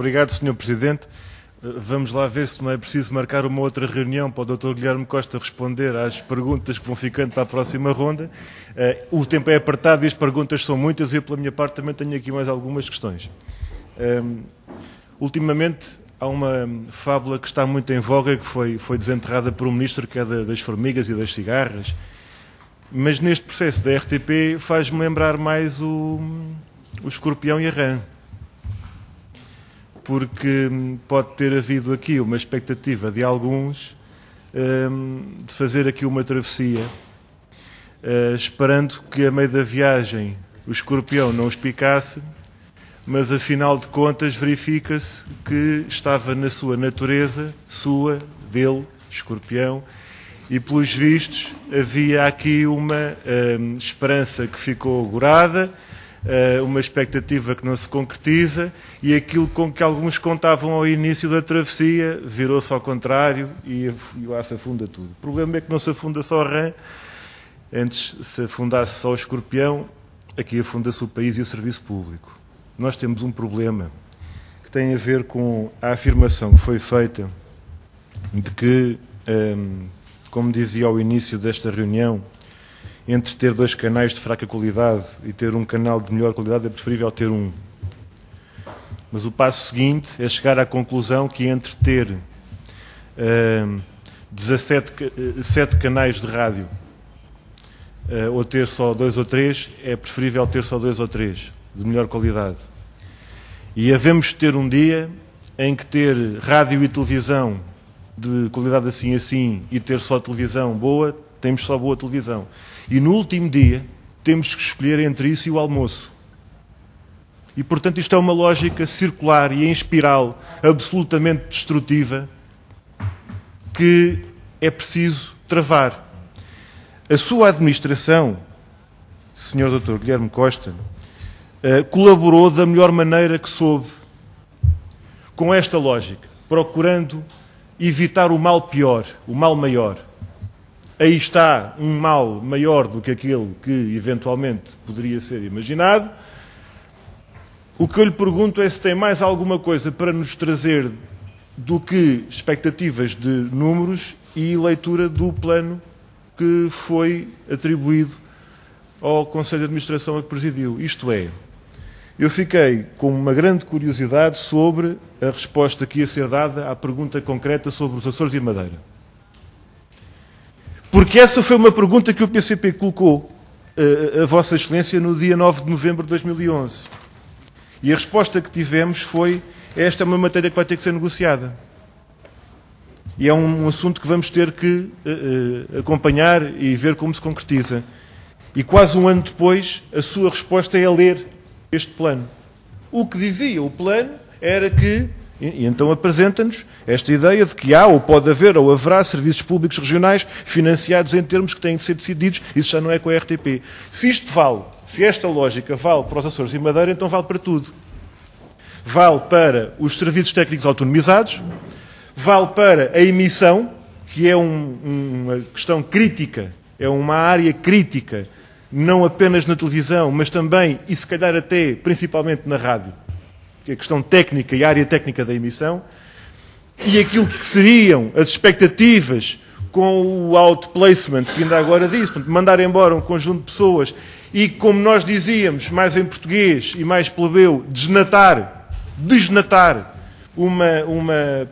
Obrigado, Sr. Presidente. Vamos lá ver se não é preciso marcar uma outra reunião para o Dr. Guilherme Costa responder às perguntas que vão ficando para a próxima ronda. O tempo é apertado e as perguntas são muitas e eu, pela minha parte, também tenho aqui mais algumas questões. Ultimamente, há uma fábula que está muito em voga, que foi desenterrada por um ministro, que é das formigas e das cigarras. Mas neste processo da RTP faz-me lembrar mais o escorpião e a rã. Porque pode ter havido aqui uma expectativa de alguns de fazer aqui uma travessia, esperando que a meio da viagem o escorpião não os picasse, mas afinal de contas verifica-se que estava na sua natureza, dele, escorpião, e pelos vistos havia aqui uma esperança que ficou agorada, uma expectativa que não se concretiza e aquilo com que alguns contavam ao início da travessia virou-se ao contrário e lá se afunda tudo. O problema é que não se afunda só a rã, antes se afundasse só o escorpião, aqui afunda-se o país e o serviço público. Nós temos um problema que tem a ver com a afirmação que foi feita de que, como dizia ao início desta reunião, entre ter 2 canais de fraca qualidade e ter um canal de melhor qualidade é preferível ter um. Mas o passo seguinte é chegar à conclusão que entre ter 7 canais de rádio ou ter só 2 ou 3, é preferível ter só 2 ou 3 de melhor qualidade. E havemos ter um dia em que ter rádio e televisão de qualidade assim e ter só televisão boa, temos só boa televisão. E no último dia temos que escolher entre isso e o almoço. E, portanto, isto é uma lógica circular e em espiral absolutamente destrutiva que é preciso travar. A sua administração, Sr. Dr. Guilherme Costa, colaborou da melhor maneira que soube com esta lógica, procurando evitar o mal pior, o mal maior. Aí está um mal maior do que aquele que eventualmente poderia ser imaginado. O que eu lhe pergunto é se tem mais alguma coisa para nos trazer do que expectativas de números e leitura do plano que foi atribuído ao Conselho de Administração a que presidiu. Isto é, eu fiquei com uma grande curiosidade sobre a resposta que ia ser dada à pergunta concreta sobre os Açores e Madeira. Porque essa foi uma pergunta que o PCP colocou a Vossa Excelência no dia 9 de novembro de 2011. E a resposta que tivemos foi: esta é uma matéria que vai ter que ser negociada. E é um assunto que vamos ter que acompanhar e ver como se concretiza. E quase um ano depois, a sua resposta é a ler este plano. O que dizia o plano era que, e então apresenta-nos esta ideia de que há, ou pode haver, ou haverá serviços públicos regionais financiados em termos que têm de ser decididos. Isso já não é com a RTP. Se isto vale, se esta lógica vale para os Açores e Madeira, então vale para tudo. Vale para os serviços técnicos autonomizados, vale para a emissão, que é uma questão crítica, é uma área crítica, não apenas na televisão, mas também, e se calhar até, principalmente na rádio, que é a questão técnica e a área técnica da emissão, e aquilo que seriam as expectativas com o outplacement, que ainda agora disse, mandar embora um conjunto de pessoas e, como nós dizíamos, mais em português e mais plebeu, desnatar uma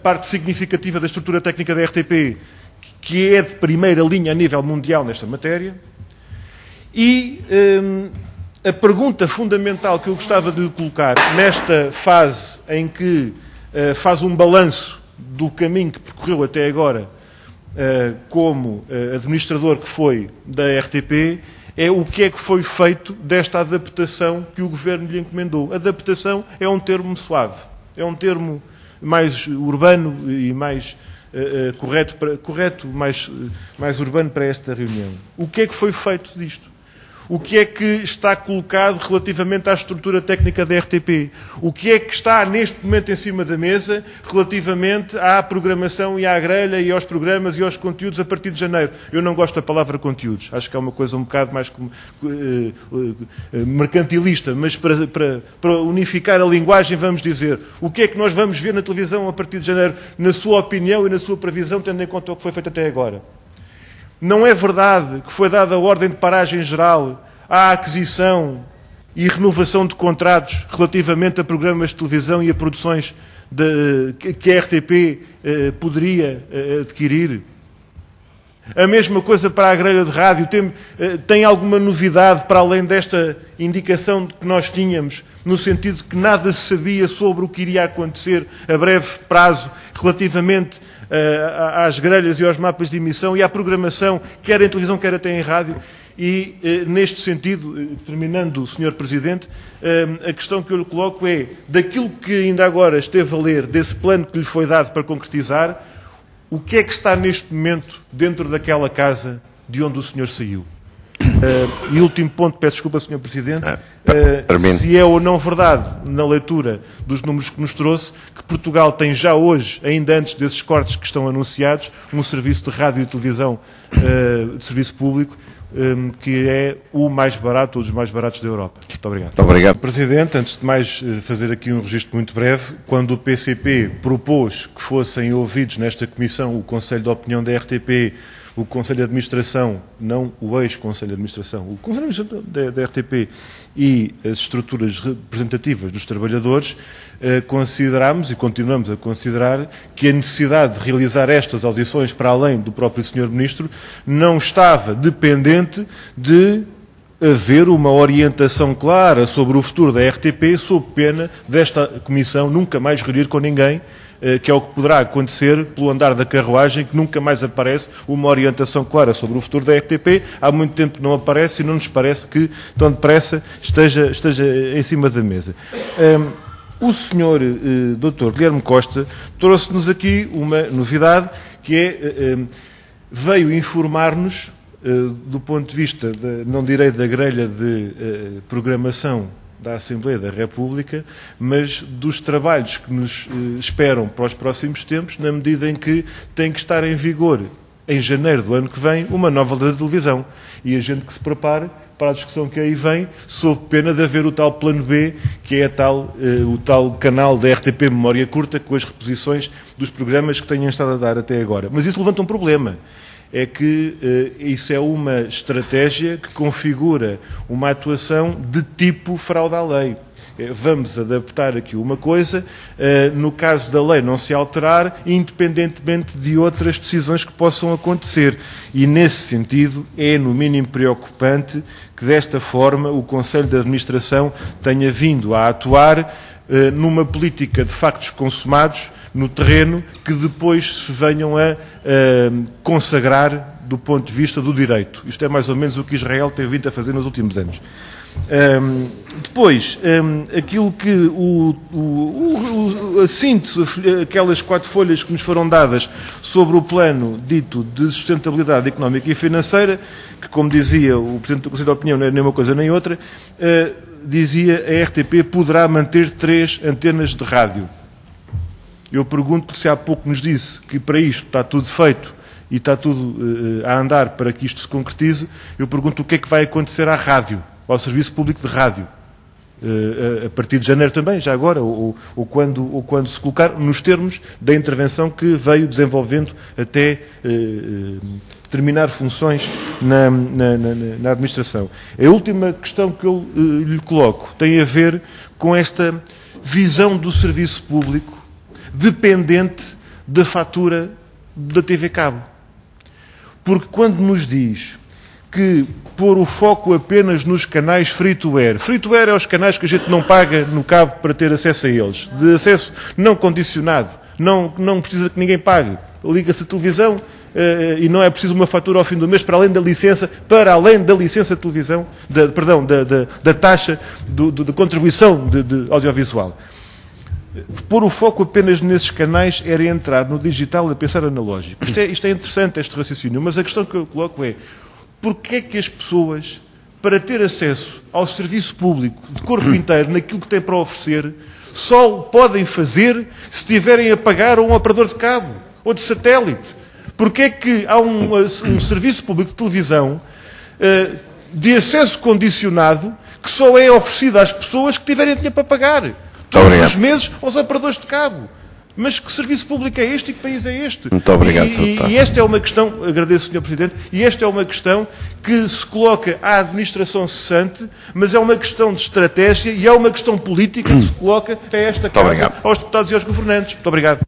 parte significativa da estrutura técnica da RTP, que é de primeira linha a nível mundial nesta matéria. E a pergunta fundamental que eu gostava de lhe colocar nesta fase em que faz um balanço do caminho que percorreu até agora como administrador que foi da RTP é o que é que foi feito desta adaptação que o Governo lhe encomendou. Adaptação é um termo suave, é um termo mais urbano e mais mais urbano para esta reunião. O que é que foi feito disto? o que é que está colocado relativamente à estrutura técnica da RTP, o que é que está neste momento em cima da mesa relativamente à programação e à grelha e aos programas e aos conteúdos a partir de janeiro. Eu não gosto da palavra conteúdos, acho que é uma coisa um bocado mais mercantilista, mas para unificar a linguagem vamos dizer o que é que nós vamos ver na televisão a partir de janeiro, na sua opinião e na sua previsão, tendo em conta o que foi feito até agora. Não é verdade que foi dada a ordem de paragem geral à aquisição e renovação de contratos relativamente a programas de televisão e a produções que a RTP poderia adquirir? A mesma coisa para a grelha de rádio. Tem alguma novidade para além desta indicação que nós tínhamos, no sentido de que nada se sabia sobre o que iria acontecer a breve prazo relativamente às grelhas e aos mapas de emissão e à programação, quer em televisão, quer até em rádio? E, neste sentido, terminando, Sr. Presidente, a questão que eu lhe coloco é, daquilo que ainda agora esteve a ler, desse plano que lhe foi dado para concretizar, o que é que está neste momento dentro daquela casa de onde o senhor saiu? E último ponto, peço desculpa, Sr. Presidente, se é ou não verdade, na leitura dos números que nos trouxe, que Portugal tem já hoje, ainda antes desses cortes que estão anunciados, um serviço de rádio e televisão de serviço público, que é o mais barato, ou dos mais baratos da Europa. Muito obrigado. Muito obrigado. Presidente, antes de mais fazer aqui um registro muito breve, quando o PCP propôs que fossem ouvidos nesta comissão o Conselho de Opinião da RTP, o Conselho de Administração, não o ex-Conselho de Administração, o Conselho de Administração da RTP e as estruturas representativas dos trabalhadores, considerámos e continuamos a considerar que a necessidade de realizar estas audições para além do próprio Sr. Ministro não estava dependente de haver uma orientação clara sobre o futuro da RTP, sob pena desta Comissão nunca mais reunir com ninguém, que é o que poderá acontecer pelo andar da carruagem, que nunca mais aparece uma orientação clara sobre o futuro da RTP. Há muito tempo que não aparece e não nos parece que tão depressa esteja em cima da mesa. O Sr. Dr. Guilherme Costa trouxe-nos aqui uma novidade, que é, veio informar-nos, do ponto de vista, não direi da grelha de programação da Assembleia da República, mas dos trabalhos que nos esperam para os próximos tempos, na medida em que tem que estar em vigor, em janeiro do ano que vem, uma nova lei da televisão. E a gente que se prepare para a discussão que aí vem, sob pena de haver o tal plano B, que é o tal canal da RTP Memória Curta, com as reposições dos programas que tenham estado a dar até agora. Mas isso levanta um problema. É que isso é uma estratégia que configura uma atuação de tipo fraude à lei. Vamos adaptar aqui uma coisa, no caso da lei não se alterar, independentemente de outras decisões que possam acontecer. E, nesse sentido, é no mínimo preocupante que, desta forma, o Conselho de Administração tenha vindo a atuar numa política de factos consumados no terreno, que depois se venham a consagrar do ponto de vista do direito. Isto é mais ou menos o que Israel tem vindo a fazer nos últimos anos. Depois, aquilo que a síntese, aquelas 4 folhas que nos foram dadas sobre o plano dito de sustentabilidade económica e financeira, que, como dizia o Presidente do Conselho de Opinião, não é nem uma coisa nem outra, dizia a RTP poderá manter 3 antenas de rádio. Eu pergunto-lhe, se há pouco nos disse que para isto está tudo feito e está tudo a andar para que isto se concretize, eu pergunto o que é que vai acontecer à rádio, ao Serviço Público de Rádio, a partir de janeiro também, já agora, ou quando se colocar, nos termos da intervenção que veio desenvolvendo até terminar funções na administração. A última questão que eu lhe coloco tem a ver com esta visão do serviço público dependente da fatura da TV Cabo. Porque quando nos diz que pôr o foco apenas nos canais free-to-air é os canais que a gente não paga no cabo para ter acesso a eles, de acesso não condicionado, não precisa que ninguém pague, liga-se a televisão e não é preciso uma fatura ao fim do mês para além da licença de televisão, da taxa de contribuição de audiovisual. Pôr o foco apenas nesses canais era entrar no digital a pensar analógico. Isto é interessante, este raciocínio, mas a questão que eu coloco é: porquê é que as pessoas para ter acesso ao serviço público de corpo inteiro, naquilo que tem para oferecer, só o podem fazer se tiverem a pagar a um operador de cabo ou de satélite. Porque é que há um serviço público de televisão de acesso condicionado que só é oferecido às pessoas que tiverem dinheiro para pagar todos os meses aos operadores de cabo? Mas que serviço público é este e que país é este? Muito obrigado, Sr. Deputado. E esta é uma questão, agradeço, Sr. Presidente, e esta é uma questão que se coloca à administração cessante, mas é uma questão de estratégia e é uma questão política que se coloca a esta Casa, aos deputados e aos governantes. Muito obrigado.